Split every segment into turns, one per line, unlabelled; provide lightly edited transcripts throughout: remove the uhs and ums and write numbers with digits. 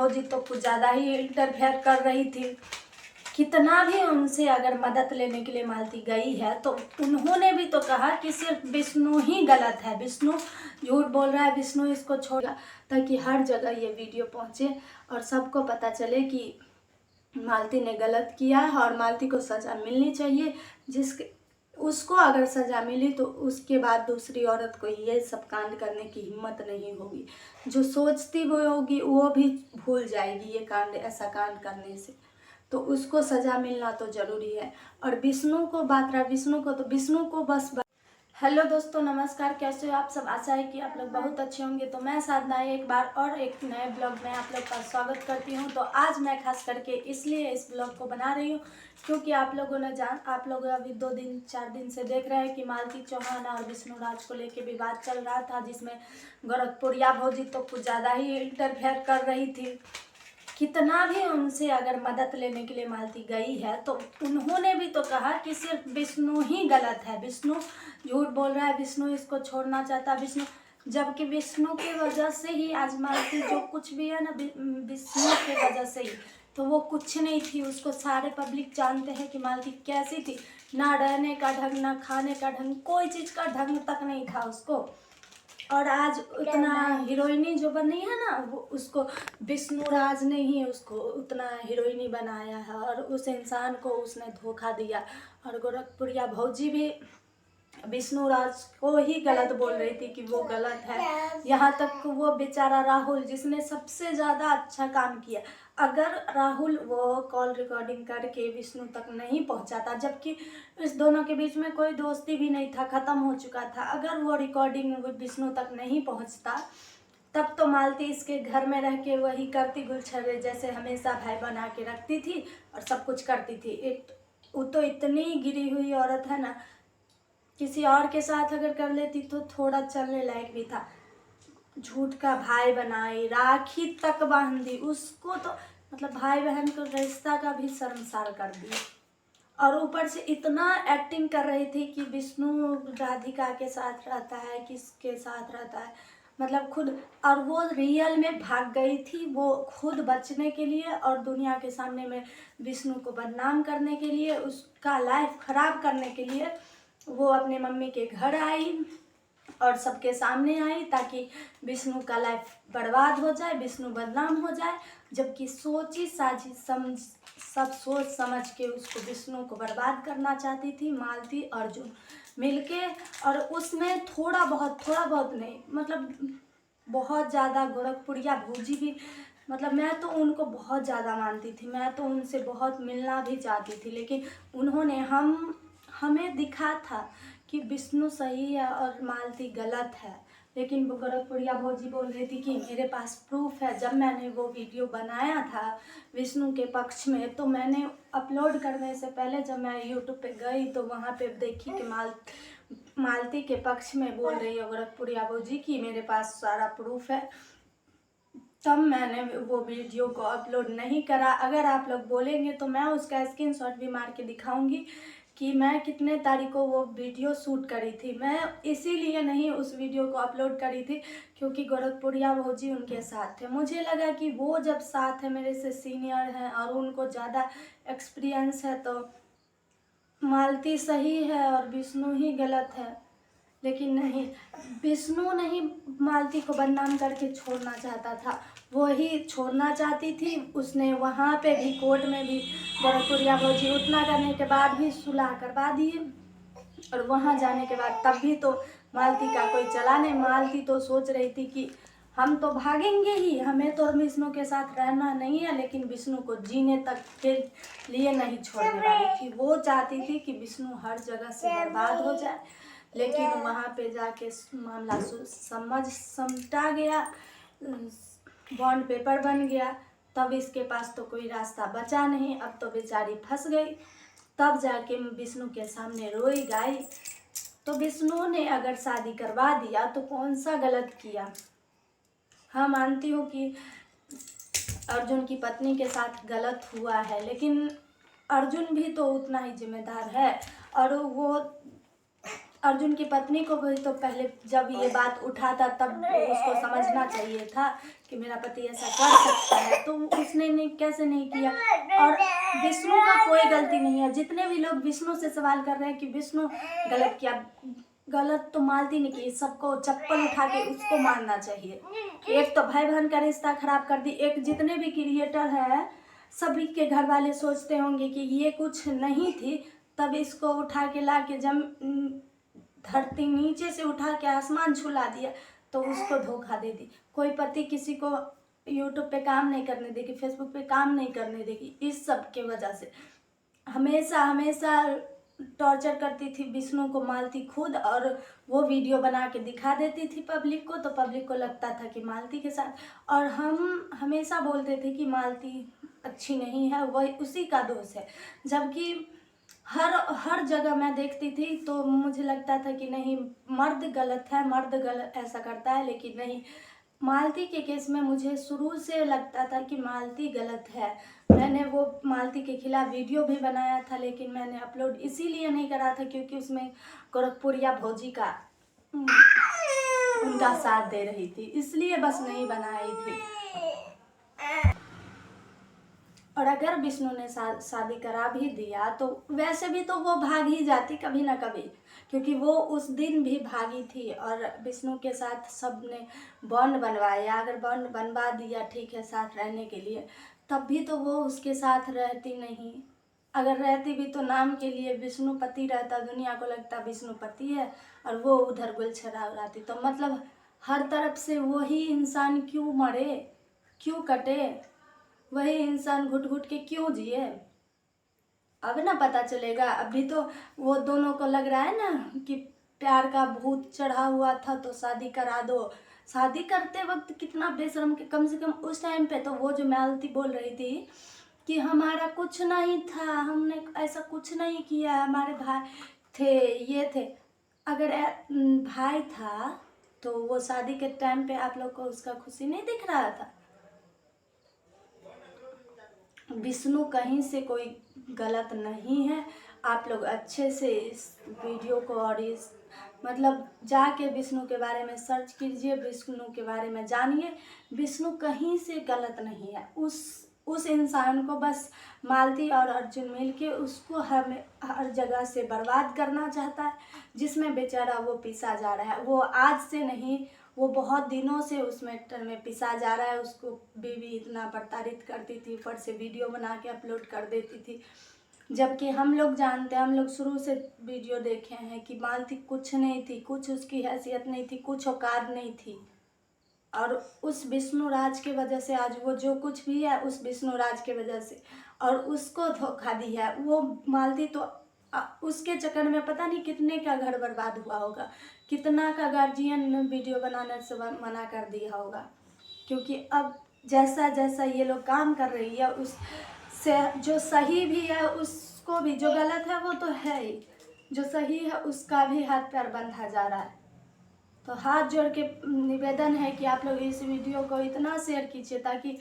भौजी तो कुछ ज़्यादा ही इंटरफेयर कर रही थी। कितना भी उनसे अगर मदद लेने के लिए मालती गई है तो उन्होंने भी तो कहा कि सिर्फ विष्णु ही गलत है, विष्णु झूठ बोल रहा है, विष्णु इसको छोड़ेगा, ताकि हर जगह ये वीडियो पहुंचे और सबको पता चले कि मालती ने गलत किया है और मालती को सज़ा मिलनी चाहिए। जिसके उसको अगर सज़ा मिली तो उसके बाद दूसरी औरत को ये सब कांड करने की हिम्मत नहीं होगी। जो सोचती वो होगी वो भी भूल जाएगी ये कांड, ऐसा कांड करने से। तो उसको सज़ा मिलना तो ज़रूरी है। और विष्णु को बात रहा विष्णु को, तो विष्णु को बस हेलो दोस्तों, नमस्कार। कैसे हो आप सब? आशा है कि आप लोग बहुत अच्छे होंगे। तो मैं साधना एक बार और एक नए ब्लॉग में आप लोग का स्वागत करती हूं। तो आज मैं खास करके इसलिए इस ब्लॉग को बना रही हूं क्योंकि आप लोग अभी 2-4 दिन से देख रहे हैं कि मालती चौहान और विष्णु राज को लेके विवाद चल रहा था, जिसमें गोरखपुरिया भौजी तो कुछ ज़्यादा ही इंटरफेयर कर रही थी। कितना भी उनसे अगर मदद लेने के लिए मालती गई है तो उन्होंने भी तो कहा कि सिर्फ विष्णु ही गलत है, विष्णु झूठ बोल रहा है, विष्णु इसको छोड़ना चाहता है, विष्णु, जबकि विष्णु की वजह से ही आज मालती जो कुछ भी है ना, विष्णु की वजह से ही। तो वो कुछ नहीं थी, उसको सारे पब्लिक जानते हैं कि मालती कैसी थी। ना रहने का ढंग, ना खाने का ढंग, कोई चीज़ का ढंग तक नहीं था उसको। और आज उतना हीरोइनी जो बनी है ना, वो उसको विष्णु राज ने ही उसको उतना हीरोइनी बनाया है और उस इंसान को उसने धोखा दिया। और गोरखपुरिया भौजी भी विष्णु राज को ही गलत बोल रही थी कि वो गलत है। यहाँ तक वो बेचारा राहुल, जिसने सबसे ज़्यादा अच्छा काम किया, अगर राहुल वो कॉल रिकॉर्डिंग करके विष्णु तक नहीं पहुँचाता, जबकि इस दोनों के बीच में कोई दोस्ती भी नहीं था, ख़त्म हो चुका था, अगर वो रिकॉर्डिंग विष्णु तक नहीं पहुँचता, तब तो मालती इसके घर में रह के वही करती गुलछर्रे जैसे हमेशा भाई बना के रखती थी और सब कुछ करती थी। वो तो इतनी गिरी हुई औरत है ना, किसी और के साथ अगर कर लेती तो थोड़ा चलने लायक भी था। झूठ का भाई बनाई, राखी तक बांध दी उसको, तो मतलब भाई बहन को रिश्ता का भी शर्मसार कर दिया। और ऊपर से इतना एक्टिंग कर रही थी कि विष्णु राधिका के साथ रहता है, किसके साथ रहता है, मतलब खुद, और वो रियल में भाग गई थी, वो खुद बचने के लिए और दुनिया के सामने में विष्णु को बदनाम करने के लिए, उसका लाइफ खराब करने के लिए वो अपने मम्मी के घर आई और सबके सामने आई ताकि विष्णु का लाइफ बर्बाद हो जाए, विष्णु बदनाम हो जाए। जबकि सोची साजी सब सोच समझ के उसको विष्णु को बर्बाद करना चाहती थी मालती अर्जुन मिलके। और उसमें थोड़ा बहुत नहीं, मतलब बहुत ज़्यादा गोरखपुरिया भौजी भी, मतलब मैं तो उनको बहुत ज़्यादा मानती थी, मैं तो उनसे बहुत मिलना भी चाहती थी, लेकिन उन्होंने हमें दिखा था कि विष्णु सही है और मालती गलत है। लेकिन वो गोरखपुरिया भौजी बोल रही थी कि मेरे पास प्रूफ है। जब मैंने वो वीडियो बनाया था विष्णु के पक्ष में, तो मैंने अपलोड करने से पहले जब मैं यूट्यूब पे गई तो वहाँ पे देखी कि मालती के पक्ष में बोल रही है गोरखपुरिया भौजी कि मेरे पास सारा प्रूफ है। तब मैंने वो वीडियो को अपलोड नहीं करा। अगर आप लोग बोलेंगे तो मैं उसका स्क्रीनशॉट भी मार के दिखाऊंगी कि मैं कितने तारीख को वो वीडियो शूट करी थी। मैं इसीलिए नहीं उस वीडियो को अपलोड करी थी क्योंकि गोरखपुरिया भौजी उनके साथ थे। मुझे लगा कि वो जब साथ है, मेरे से सीनियर हैं और उनको ज़्यादा एक्सपीरियंस है, तो मालती सही है और विष्णु ही गलत है। लेकिन नहीं, विष्णु नहीं मालती को बदनाम करके छोड़ना चाहता था, वो ही छोड़ना चाहती थी। उसने वहाँ पे भी कोर्ट में भी गोरखपुरिया भौजी उतना करने के बाद भी सुलह करवा दिए। और वहाँ जाने के बाद तब भी तो मालती का कोई चला नहीं। मालती तो सोच रही थी कि हम तो भागेंगे ही, हमें तो विष्णु के साथ रहना नहीं है, लेकिन विष्णु को जीने तक के लिए नहीं छोड़ने वाली थी। वो चाहती थी कि विष्णु हर जगह से बर्बाद हो जाए। लेकिन वहाँ पे जाके मामला समझा गया, बॉन्ड पेपर बन गया, तब इसके पास तो कोई रास्ता बचा नहीं। अब तो बेचारी फंस गई। तब जाके विष्णु के सामने रोई गाई। तो विष्णु ने अगर शादी करवा दिया तो कौन सा गलत किया। हाँ, मानती हूँ कि अर्जुन की पत्नी के साथ गलत हुआ है, लेकिन अर्जुन भी तो उतना ही जिम्मेदार है। और वो अर्जुन की पत्नी को भी तो पहले जब ये बात उठा था तब उसको समझना चाहिए था कि मेरा पति ऐसा कर सकता है। तो उसने नहीं कैसे नहीं किया। और विष्णु का कोई गलती नहीं है। जितने भी लोग विष्णु से सवाल कर रहे हैं कि विष्णु गलत किया, गलत तो मालती नहीं की। सबको चप्पल उठा के उसको मारना चाहिए। एक तो भाई बहन का रिश्ता खराब कर दी। एक जितने भी क्रिएटर है सभी के घर वाले सोचते होंगे कि ये कुछ नहीं थी, तब इसको उठा के ला के धरती नीचे से उठा के आसमान छुला दिया, तो उसको धोखा दे दी। कोई पति किसी को यूट्यूब पे काम नहीं करने देगी, फेसबुक पे काम नहीं करने देगी। इस सब के वजह से हमेशा हमेशा टॉर्चर करती थी विष्णु को मालती खुद, और वो वीडियो बना के दिखा देती थी पब्लिक को, तो पब्लिक को लगता था कि मालती के साथ। और हम हमेशा बोलते थे कि मालती अच्छी नहीं है, वही उसी का दोष है। जबकि हर जगह मैं देखती थी तो मुझे लगता था कि नहीं, मर्द गलत है, मर्द गलत ऐसा करता है, लेकिन नहीं, मालती के केस में मुझे शुरू से लगता था कि मालती गलत है। मैंने वो मालती के खिलाफ वीडियो भी बनाया था, लेकिन मैंने अपलोड इसीलिए नहीं करा था क्योंकि उसमें गोरखपुरिया भौजी का उनका साथ दे रही थी, इसलिए बस नहीं बनाई थी। और अगर विष्णु ने शादी करा भी दिया तो वैसे भी तो वो भाग ही जाती कभी ना कभी, क्योंकि वो उस दिन भी भागी थी। और विष्णु के साथ सब ने बॉन्ड बनवाया। अगर बॉन्ड बनवा दिया ठीक है साथ रहने के लिए, तब भी तो वो उसके साथ रहती नहीं। अगर रहती भी तो नाम के लिए विष्णुपति रहता, दुनिया को लगता विष्णुपति है, और वो उधर गुलछरा उड़ाती। तो मतलब हर तरफ से वही इंसान क्यों मरे, क्यों कटे, वही इंसान घुट घुट के क्यों जिए। अब ना पता चलेगा। अभी तो वो दोनों को लग रहा है ना कि प्यार का भूत चढ़ा हुआ था तो शादी करा दो। शादी करते वक्त कितना बेशरम के, कम से कम उस टाइम पे तो वो जो मालती बोल रही थी कि हमारा कुछ नहीं था, हमने ऐसा कुछ नहीं किया, हमारे भाई थे, ये थे। अगर भाई था तो वो शादी के टाइम पे आप लोग को उसका खुशी नहीं दिख रहा था। विष्णु कहीं से कोई गलत नहीं है। आप लोग अच्छे से इस वीडियो को और इस मतलब जाके विष्णु के बारे में सर्च कीजिए, विष्णु के बारे में जानिए। विष्णु कहीं से गलत नहीं है। उस इंसान को बस मालती और अर्जुन मिलके उसको हर जगह से बर्बाद करना चाहता है, जिसमें बेचारा वो पिसा जा रहा है। वो आज से नहीं, वो बहुत दिनों से उस मैटर में पिसा जा रहा है। उसको बीवी इतना प्रताड़ित करती थी, ऊपर से वीडियो बना के अपलोड कर देती थी। जबकि हम लोग जानते हैं, हम लोग शुरू से वीडियो देखे हैं कि मालती कुछ नहीं थी, कुछ उसकी हैसियत नहीं थी, कुछ औकात नहीं थी। और उस विष्णु राज के वजह से आज वो जो कुछ भी है, उस विष्णु राज के वजह से, और उसको धोखा दी है वो मालती। तो उसके चक्कर में पता नहीं कितने का घर बर्बाद हुआ होगा, कितना का गार्जियन वीडियो बनाने से मना कर दिया होगा। क्योंकि अब जैसा जैसा ये लोग काम कर रही है, उस से जो सही भी है उसको भी, जो गलत है वो तो है ही, जो सही है उसका भी हाथ पैर बंधा जा रहा है। तो हाथ जोड़ के निवेदन है कि आप लोग इस वीडियो को इतना शेयर कीजिए ताकि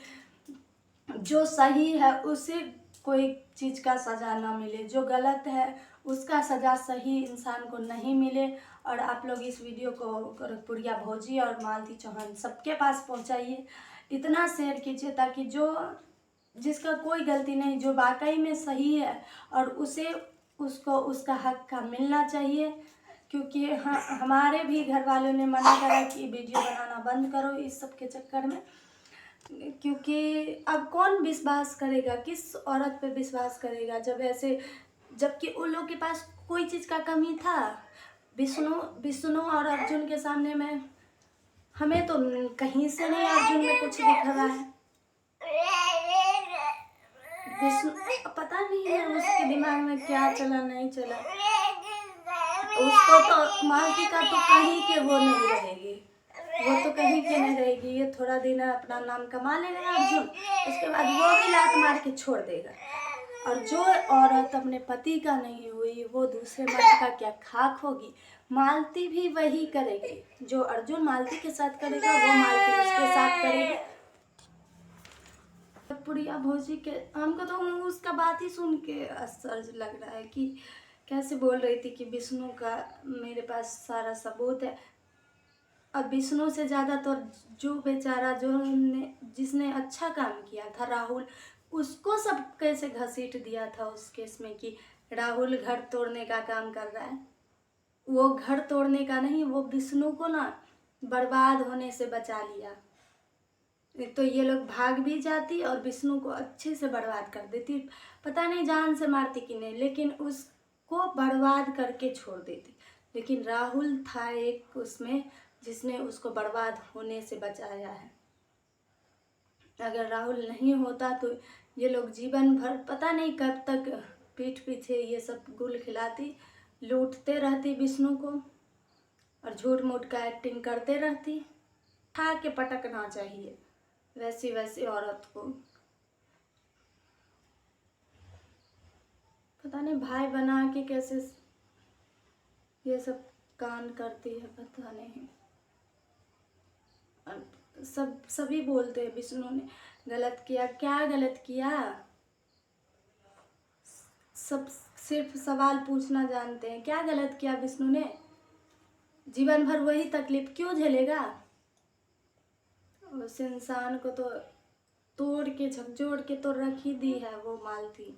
जो सही है उसे कोई चीज़ का सज़ा ना मिले, जो गलत है उसका सज़ा सही इंसान को नहीं मिले। और आप लोग इस वीडियो को गोरखपुरिया भौजी और मालती चौहान सबके पास पहुंचाइए, इतना शेयर कीजिए ताकि जो जिसका कोई गलती नहीं, जो वाकई में सही है और उसको उसका हक का मिलना चाहिए। क्योंकि हमारे भी घर वालों ने मना करा कि वीडियो बनाना बंद करो इस सब के चक्कर में, क्योंकि अब कौन विश्वास करेगा, किस औरत पे विश्वास करेगा जब ऐसे, जबकि उन लोग के पास कोई चीज़ का कमी था। विष्णु और अर्जुन के सामने में हमें तो कहीं से नहीं अर्जुन में कुछ दिख रहा है। विष्णु पता नहीं है उसके दिमाग में क्या चला नहीं चला, उसको तो मालती का तो कहीं के वो नहीं रहेगी, वो तो कहीं के नहीं रहेगी। ये थोड़ा दिन अपना नाम कमा लेगा अर्जुन, उसके बाद वो भी लात मार के छोड़ देगा। और जो औरत अपने पति का नहीं हुई वो दूसरे मर्द का क्या खाक होगी। मालती भी वही करेगी, जो अर्जुन मालती के साथ करेगा वो मालती उसके साथ करेगी। पुरिया भौजी के हमको तो उसका बात ही सुन के आश्चर्य लग रहा है कि कैसे बोल रही थी कि विष्णु का मेरे पास सारा सबूत है। अब विष्णु से ज़्यादा तो जो बेचारा जिसने अच्छा काम किया था राहुल, उसको सब कैसे घसीट दिया था उस केस में कि राहुल घर तोड़ने का काम कर रहा है। वो घर तोड़ने का नहीं, वो विष्णु को ना बर्बाद होने से बचा लिया। तो ये लोग भाग भी जाती और विष्णु को अच्छे से बर्बाद कर देती, पता नहीं जान से मारती कि नहीं, लेकिन उसको बर्बाद करके छोड़ देती। लेकिन राहुल था एक उसमें जिसने उसको बर्बाद होने से बचाया है। अगर राहुल नहीं होता तो ये लोग जीवन भर पता नहीं कब तक पीठ पीछे ये सब गुल खिलाती, लूटते रहती विष्णु को और झूठ मूठ का एक्टिंग करते रहती। खा के पटकना चाहिए वैसी वैसी औरत को। पता नहीं भाई बना के कैसे ये सब कांड करती है, पता नहीं। सभी बोलते हैं विष्णु ने गलत किया, क्या गलत किया? सब सिर्फ सवाल पूछना जानते हैं, क्या गलत किया विष्णु ने? जीवन भर वही तकलीफ क्यों झेलेगा? उस इंसान को तो तोड़ के झकझोर के तो रख ही दी है वो मालती।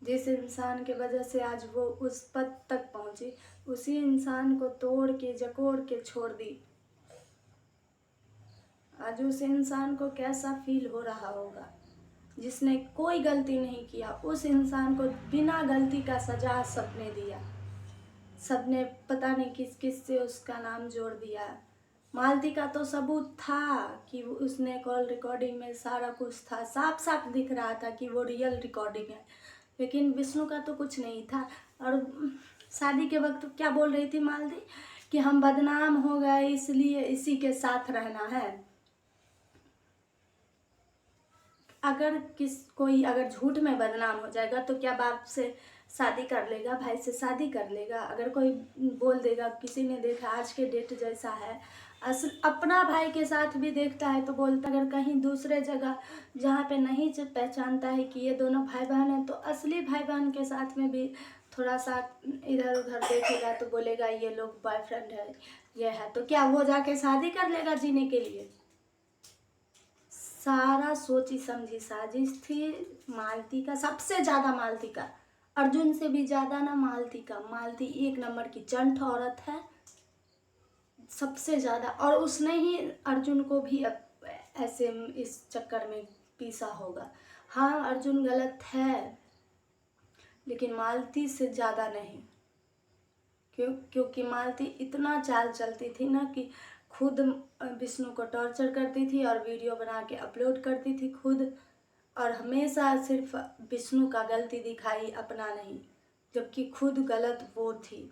जिस इंसान के वजह से आज वो उस पद तक पहुंची, उसी इंसान को तोड़ के जकोड़ के छोड़ दी। आज उस इंसान को कैसा फील हो रहा होगा जिसने कोई गलती नहीं किया। उस इंसान को बिना गलती का सजा सबने दिया, सबने पता नहीं किस किस से उसका नाम जोड़ दिया। मालती का तो सबूत था कि उसने कॉल रिकॉर्डिंग में सारा कुछ था, साफ साफ दिख रहा था कि वो रियल रिकॉर्डिंग है। लेकिन विष्णु का तो कुछ नहीं था। और शादी के वक्त क्या बोल रही थी मालती कि हम बदनाम हो गए इसलिए इसी के साथ रहना है। अगर कोई अगर झूठ में बदनाम हो जाएगा तो क्या बाप से शादी कर लेगा, भाई से शादी कर लेगा? अगर कोई बोल देगा किसी ने देखा आज के डेट जैसा है, अपना भाई के साथ भी देखता है तो बोलता, अगर कहीं दूसरे जगह जहाँ पे नहीं पहचानता है कि ये दोनों भाई बहन हैं तो असली भाई बहन के साथ में भी थोड़ा सा इधर उधर देखेगा तो बोलेगा ये लोग बॉयफ्रेंड है, ये है। तो क्या वो जाके शादी कर लेगा जीने के लिए? सारा सोची समझी साजिश थी मालती का, सबसे ज़्यादा मालती का, अर्जुन से भी ज़्यादा ना मालती का। मालती एक नंबर की चंट औरत है सबसे ज़्यादा, और उसने ही अर्जुन को भी ऐसे इस चक्कर में पीसा होगा। हाँ अर्जुन गलत है लेकिन मालती से ज़्यादा नहीं। क्योंकि मालती इतना चाल चलती थी ना कि खुद विष्णु को टॉर्चर करती थी और वीडियो बना के अपलोड करती थी खुद, और हमेशा सिर्फ विष्णु का गलती दिखाई, अपना नहीं, जबकि खुद गलत वो थी।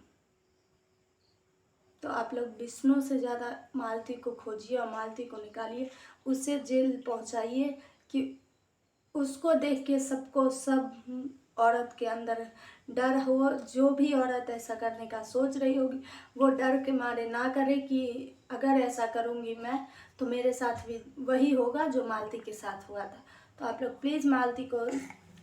तो आप लोग विष्णु से ज़्यादा मालती को खोजिए और मालती को निकालिए, उसे जेल पहुंचाइए कि उसको देख के सबको, सब औरत के अंदर डर हो। जो भी औरत ऐसा करने का सोच रही होगी वो डर के मारे ना करे कि अगर ऐसा करूँगी मैं तो मेरे साथ भी वही होगा जो मालती के साथ हुआ था। तो आप लोग प्लीज़ मालती को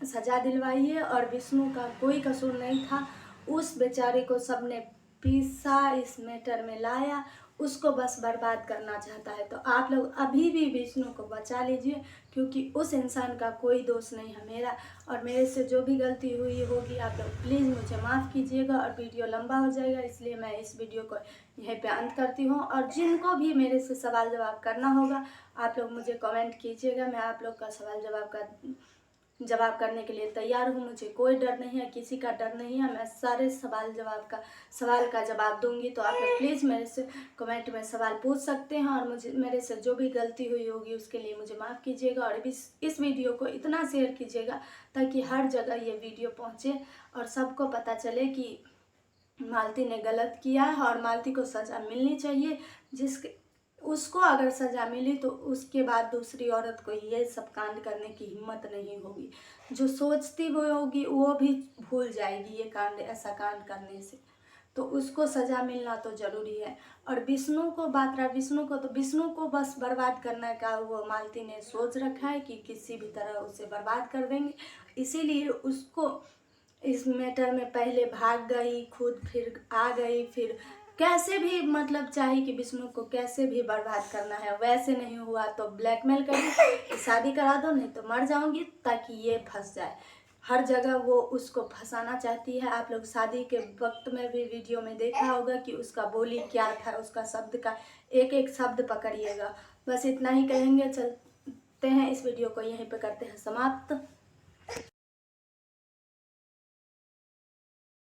सज़ा दिलवाइए। और विष्णु का कोई कसूर नहीं था, उस बेचारे को सबने पीसा, इस मैटर में लाया, उसको बस बर्बाद करना चाहता है। तो आप लोग अभी भी विष्णु को बचा लीजिए क्योंकि उस इंसान का कोई दोष नहीं है मेरा। और मेरे से जो भी गलती हुई होगी आप लोग प्लीज़ मुझे माफ़ कीजिएगा। और वीडियो लंबा हो जाएगा इसलिए मैं इस वीडियो को यहीं पे अंत करती हूँ। और जिनको भी मेरे से सवाल जवाब करना होगा आप लोग मुझे कमेंट कीजिएगा, मैं आप लोग का सवाल जवाब करने के लिए तैयार हूँ। मुझे कोई डर नहीं है, किसी का डर नहीं है, मैं सारे सवाल का जवाब दूंगी। तो आप लोग प्लीज़ मेरे से कमेंट में सवाल पूछ सकते हैं और मुझे मेरे से जो भी गलती हुई होगी उसके लिए मुझे माफ़ कीजिएगा। और इस वीडियो को इतना शेयर कीजिएगा ताकि हर जगह ये वीडियो पहुँचे और सबको पता चले कि मालती ने गलत किया है और मालती को सज़ा मिलनी चाहिए। उसको अगर सज़ा मिली तो उसके बाद दूसरी औरत को ये सब कांड करने की हिम्मत नहीं होगी। जो सोचती हुई होगी वो भी भूल जाएगी ये कांड, ऐसा कांड करने से। तो उसको सज़ा मिलना तो ज़रूरी है। और विष्णु को बस बर्बाद करने का वो मालती ने सोच रखा है कि किसी भी तरह उसे बर्बाद कर देंगे। इसीलिए उसको इस मैटर में पहले भाग गई खुद, फिर आ गई, फिर कैसे भी मतलब चाहे कि विष्णु को कैसे भी बर्बाद करना है। वैसे नहीं हुआ तो ब्लैकमेल करी कि शादी करा दो नहीं तो मर जाऊंगी, ताकि ये फंस जाए। हर जगह वो उसको फंसाना चाहती है। आप लोग शादी के वक्त में भी वीडियो में देखा होगा कि उसका बोली क्या था, उसका शब्द का एक एक शब्द पकड़िएगा। बस इतना ही कहेंगे, चलते हैं इस वीडियो को यहीं पे करते हैं समाप्त।